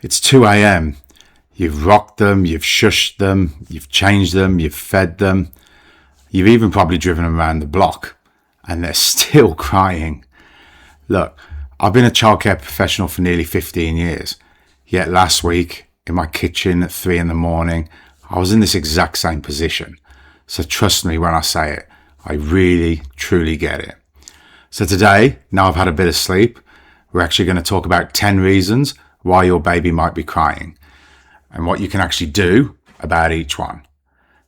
It's 2 a.m. You've rocked them, you've shushed them, you've changed them, you've fed them. You've even probably driven them around the block and they're still crying. Look, I've been a childcare professional for nearly 15 years. Yet last week in my kitchen at 3 a.m, I was in this exact same position. So trust me when I say it, I really, truly get it. So today, now I've had a bit of sleep, we're actually going to talk about 10 reasons why your baby might be crying and what you can actually do about each one.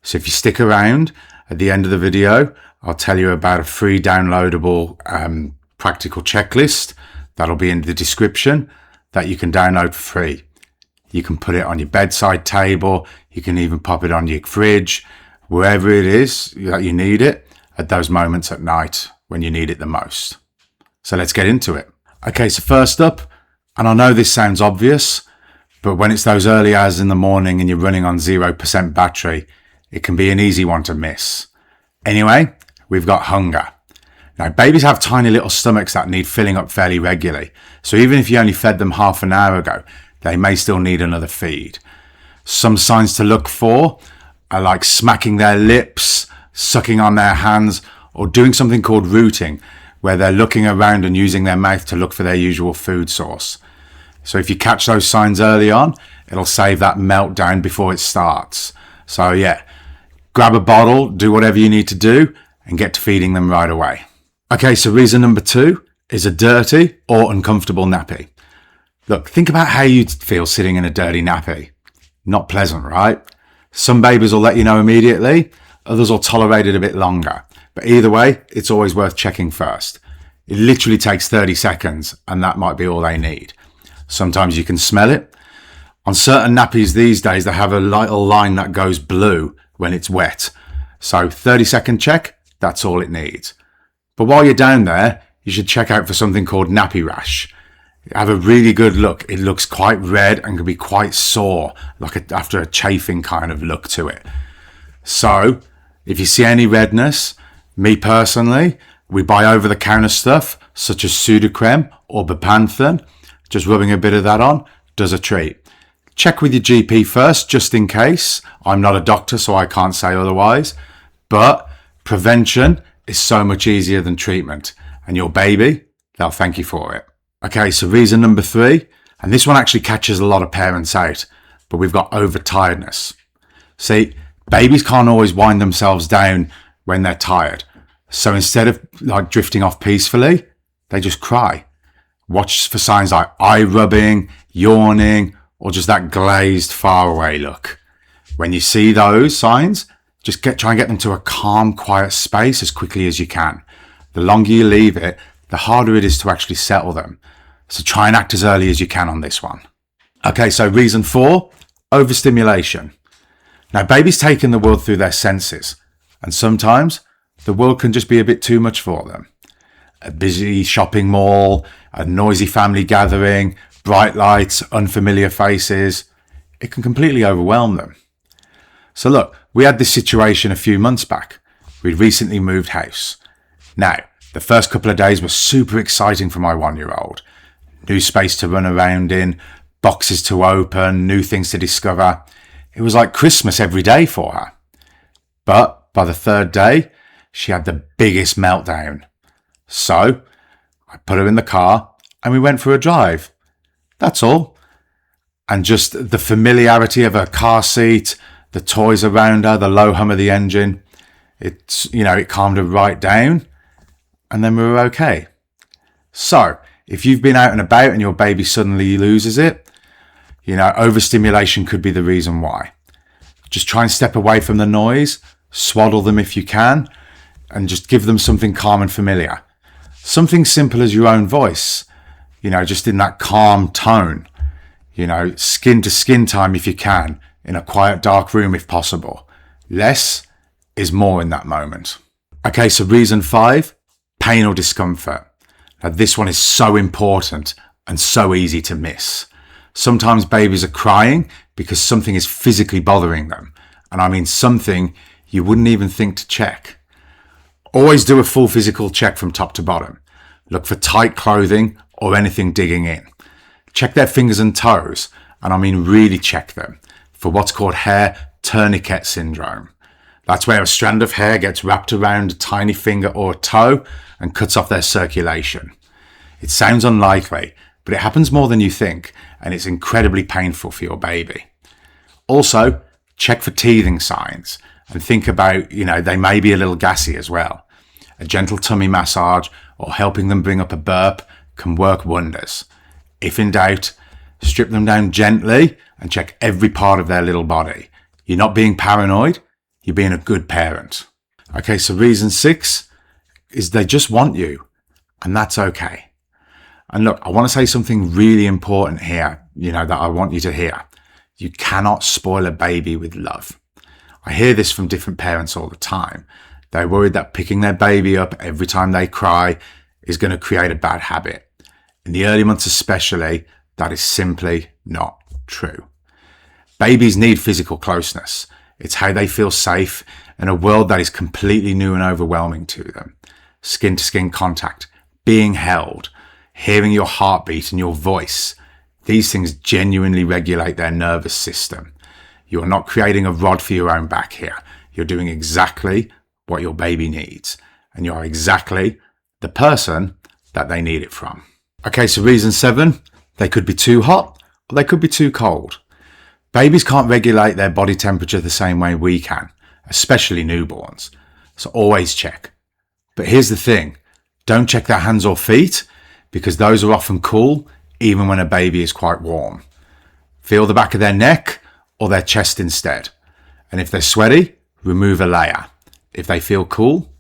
So if you stick around, at the end of the video, I'll tell you about a free downloadable practical checklist that'll be in the description that you can download for free. You can put it on your bedside table, you can even pop it on your fridge, wherever it is that you need it at those moments at night when you need it the most. So let's get into it. Okay, so first up, and I know this sounds obvious, but when it's those early hours in the morning and you're running on 0% battery, it can be an easy one to miss. Anyway, we've got hunger. Now, babies have tiny little stomachs that need filling up fairly regularly. So even if you only fed them half an hour ago, they may still need another feed. Some signs to look for are like smacking their lips, sucking on their hands, or doing something called rooting, where they're looking around and using their mouth to look for their usual food source. So if you catch those signs early on, it'll save that meltdown before it starts. So yeah, grab a bottle, do whatever you need to do, and get to feeding them right away. Okay, so reason number 2 is a dirty or uncomfortable nappy. Look, think about how you'd feel sitting in a dirty nappy. Not pleasant, right? Some babies will let you know immediately, others will tolerate it a bit longer. But either way, it's always worth checking first. It literally takes 30 seconds, and that might be all they need. Sometimes you can smell it. On certain nappies these days, they have a little line that goes blue when it's wet. So 30-second check, that's all it needs. But while you're down there, you should check out for something called nappy rash. Have a really good look. It looks quite red and can be quite sore, like after a chafing kind of look to it. So if you see any redness, me personally, we buy over-the-counter stuff such as soothe or bepanthen. Just rubbing a bit of that on does a treat. Check with your GP first, just in case. I'm not a doctor, so I can't say otherwise. But prevention is so much easier than treatment. And your baby, they'll thank you for it. Okay, so reason number 3, and this one actually catches a lot of parents out, but we've got overtiredness. See, babies can't always wind themselves down when they're tired. So instead of like drifting off peacefully, they just cry. Watch for signs like eye rubbing, yawning, or just that glazed faraway look. When you see those signs, just try and get them to a calm, quiet space as quickly as you can. The longer you leave it, the harder it is to actually settle them. So try and act as early as you can on this one. Okay, so reason 4, overstimulation. Now, babies take in the world through their senses, and sometimes the world can just be a bit too much for them. A busy shopping mall, a noisy family gathering, bright lights, unfamiliar faces. It can completely overwhelm them. So look, we had this situation a few months back. We'd recently moved house. Now, the first couple of days were super exciting for my 1-year-old. New space to run around in, boxes to open, new things to discover. It was like Christmas every day for her. But by the 3rd day, she had the biggest meltdown. So I put her in the car and we went for a drive. That's all. And just the familiarity of her car seat, the toys around her, the low hum of the engine, it calmed her right down. And then we were okay. So if you've been out and about and your baby suddenly loses it, overstimulation could be the reason why. Just try and step away from the noise, swaddle them if you can, and just give them something calm and familiar. Something simple as your own voice, just in that calm tone, skin to skin time if you can, in a quiet, dark room if possible. Less is more in that moment. Okay, so reason 5, pain or discomfort. Now, this one is so important and so easy to miss. Sometimes babies are crying because something is physically bothering them. And I mean something you wouldn't even think to check. Always do a full physical check from top to bottom. Look for tight clothing or anything digging in. Check their fingers and toes. and I mean really check them, for what's called hair tourniquet syndrome. That's where a strand of hair gets wrapped around a tiny finger or a toe and cuts off their circulation. It sounds unlikely, but it happens more than you think, and it's incredibly painful for your baby. Also, check for teething signs and think about, they may be a little gassy as well. A gentle tummy massage or helping them bring up a burp can work wonders. If in doubt, strip them down gently and check every part of their little body. You're not being paranoid, you're being a good parent. Okay, so reason 6 is they just want you, and that's okay. And look, I want to say something really important here, that I want you to hear. You cannot spoil a baby with love. I hear this from different parents all the time. They're worried that picking their baby up every time they cry is going to create a bad habit. In the early months especially, that is simply not true. Babies need physical closeness. It's how they feel safe in a world that is completely new and overwhelming to them. Skin-to-skin contact, being held, hearing your heartbeat and your voice. These things genuinely regulate their nervous system. You are not creating a rod for your own back here. You're doing exactly what your baby needs, and you are exactly the person that they need it from. Okay, so reason 7, they could be too hot or they could be too cold. Babies can't regulate their body temperature the same way we can, especially newborns. So always check. But here's the thing, don't check their hands or feet, because those are often cool even when a baby is quite warm. Feel the back of their neck or their chest instead. And if they're sweaty, remove a layer. If they feel cool,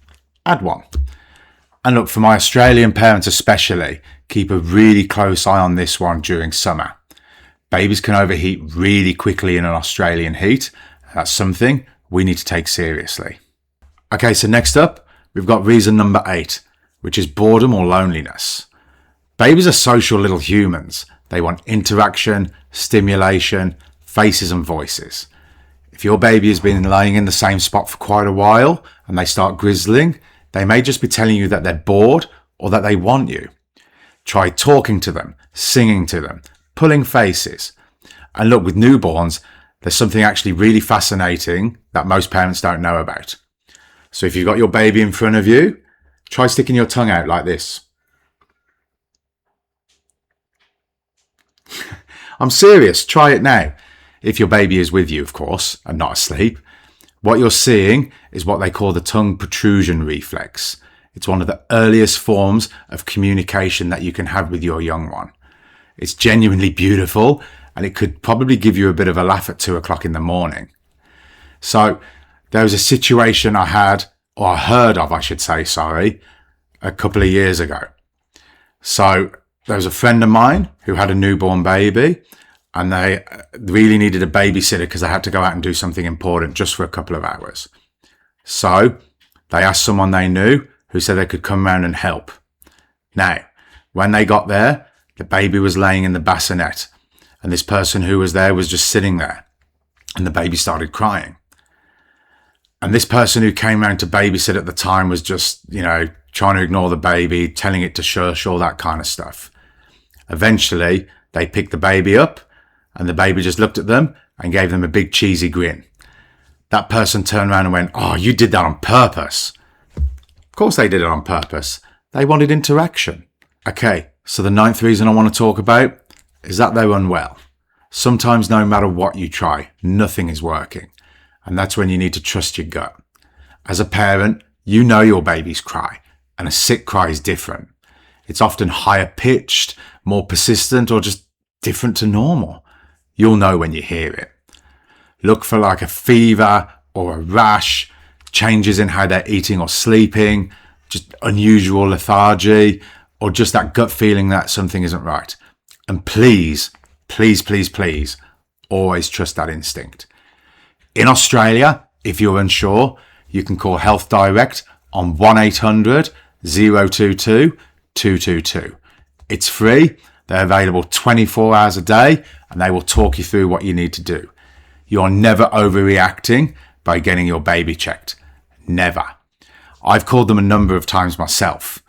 add one. And look, for my Australian parents especially, keep a really close eye on this one during summer. Babies can overheat really quickly in an Australian heat. That's something we need to take seriously. Okay, so next up, we've got reason number 8, which is boredom or loneliness. Babies are social little humans. They want interaction, stimulation, faces and voices. If your baby has been laying in the same spot for quite a while and they start grizzling, they may just be telling you that they're bored or that they want you. Try talking to them, singing to them, pulling faces. And look, with newborns, there's something actually really fascinating that most parents don't know about. So if you've got your baby in front of you, try sticking your tongue out like this. I'm serious, try it now. If your baby is with you, of course, and not asleep. What you're seeing is what they call the tongue protrusion reflex. It's one of the earliest forms of communication that you can have with your young one. It's genuinely beautiful, and it could probably give you a bit of a laugh at 2 o'clock in the morning. So there was a situation I heard of, a couple of years ago. So there was a friend of mine who had a newborn baby, and they really needed a babysitter because they had to go out and do something important just for a couple of hours. So they asked someone they knew who said they could come around and help. Now, when they got there, the baby was laying in the bassinet, and this person who was there was just sitting there, and the baby started crying. And this person who came around to babysit at the time was just, trying to ignore the baby, telling it to shush, all that kind of stuff. Eventually, they picked the baby up, and the baby just looked at them and gave them a big cheesy grin. That person turned around and went, "Oh, you did that on purpose." Of course they did it on purpose. They wanted interaction. Okay, so the 9th reason I want to talk about is that they're unwell. Sometimes no matter what you try, nothing is working. And that's when you need to trust your gut. As a parent, you know your baby's cry, and a sick cry is different. It's often higher pitched, more persistent, or just different to normal. You'll know when you hear it. Look for like a fever or a rash, changes in how they're eating or sleeping, just unusual lethargy, or just that gut feeling that something isn't right. And please, please, please, please, always trust that instinct. In Australia, if you're unsure, you can call Health Direct on 1-800-022-222. It's free. They're available 24 hours a day, and they will talk you through what you need to do. You're never overreacting by getting your baby checked. Never. I've called them a number of times myself.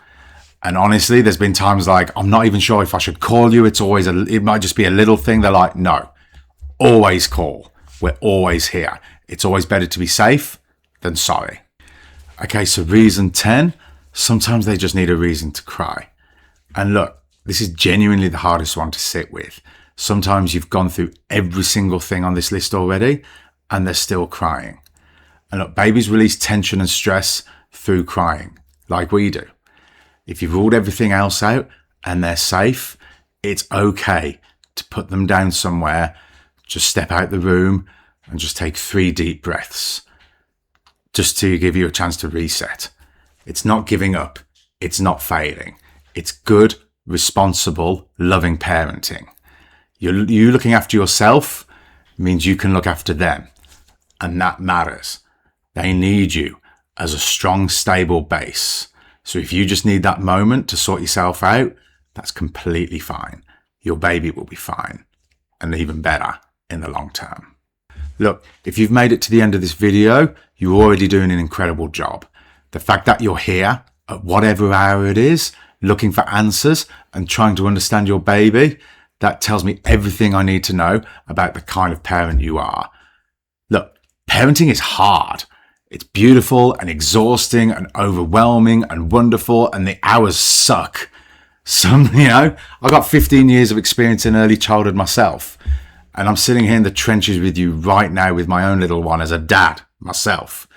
And honestly, there's been times like, I'm not even sure if I should call you. It might just be a little thing. They're like, no, always call. We're always here. It's always better to be safe than sorry. Okay, so reason 10, sometimes they just need a reason to cry. And look, this is genuinely the hardest one to sit with. Sometimes you've gone through every single thing on this list already and they're still crying. And look, babies release tension and stress through crying, like we do. If you've ruled everything else out and they're safe, it's okay to put them down somewhere, just step out the room and just take 3 deep breaths, just to give you a chance to reset. It's not giving up. It's not failing. It's good, responsible, loving parenting. You looking after yourself means you can look after them. And that matters. They need you as a strong, stable base. So if you just need that moment to sort yourself out, that's completely fine. Your baby will be fine, and even better in the long term. Look, if you've made it to the end of this video, you're already doing an incredible job. The fact that you're here at whatever hour it is, looking for answers and trying to understand your baby, that tells me everything I need to know about the kind of parent you are. Look, parenting is hard. It's beautiful and exhausting and overwhelming and wonderful, and the hours suck. I got 15 years of experience in early childhood myself, and I'm sitting here in the trenches with you right now with my own little one as a dad myself.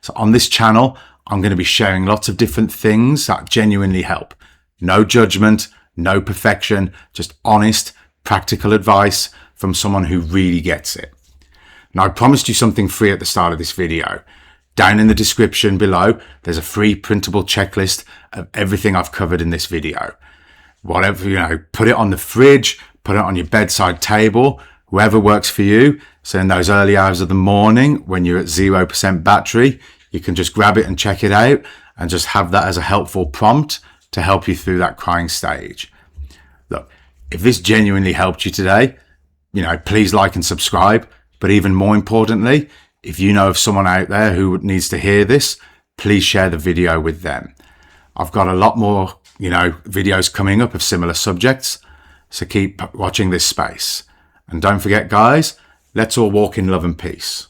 So on this channel, I'm going to be sharing lots of different things that genuinely help. No judgment, no perfection, just honest, practical advice from someone who really gets it. Now, I promised you something free at the start of this video. Down in the description below, there's a free printable checklist of everything I've covered in this video. Whatever, put it on the fridge, put it on your bedside table, whoever works for you. So in those early hours of the morning, when you're at 0% battery, you can just grab it and check it out and just have that as a helpful prompt to help you through that crying stage. Look, if this genuinely helped you today, please like and subscribe. But even more importantly, if you know of someone out there who needs to hear this, please share the video with them. I've got a lot more, videos coming up of similar subjects. So keep watching this space. And don't forget, guys, let's all walk in love and peace.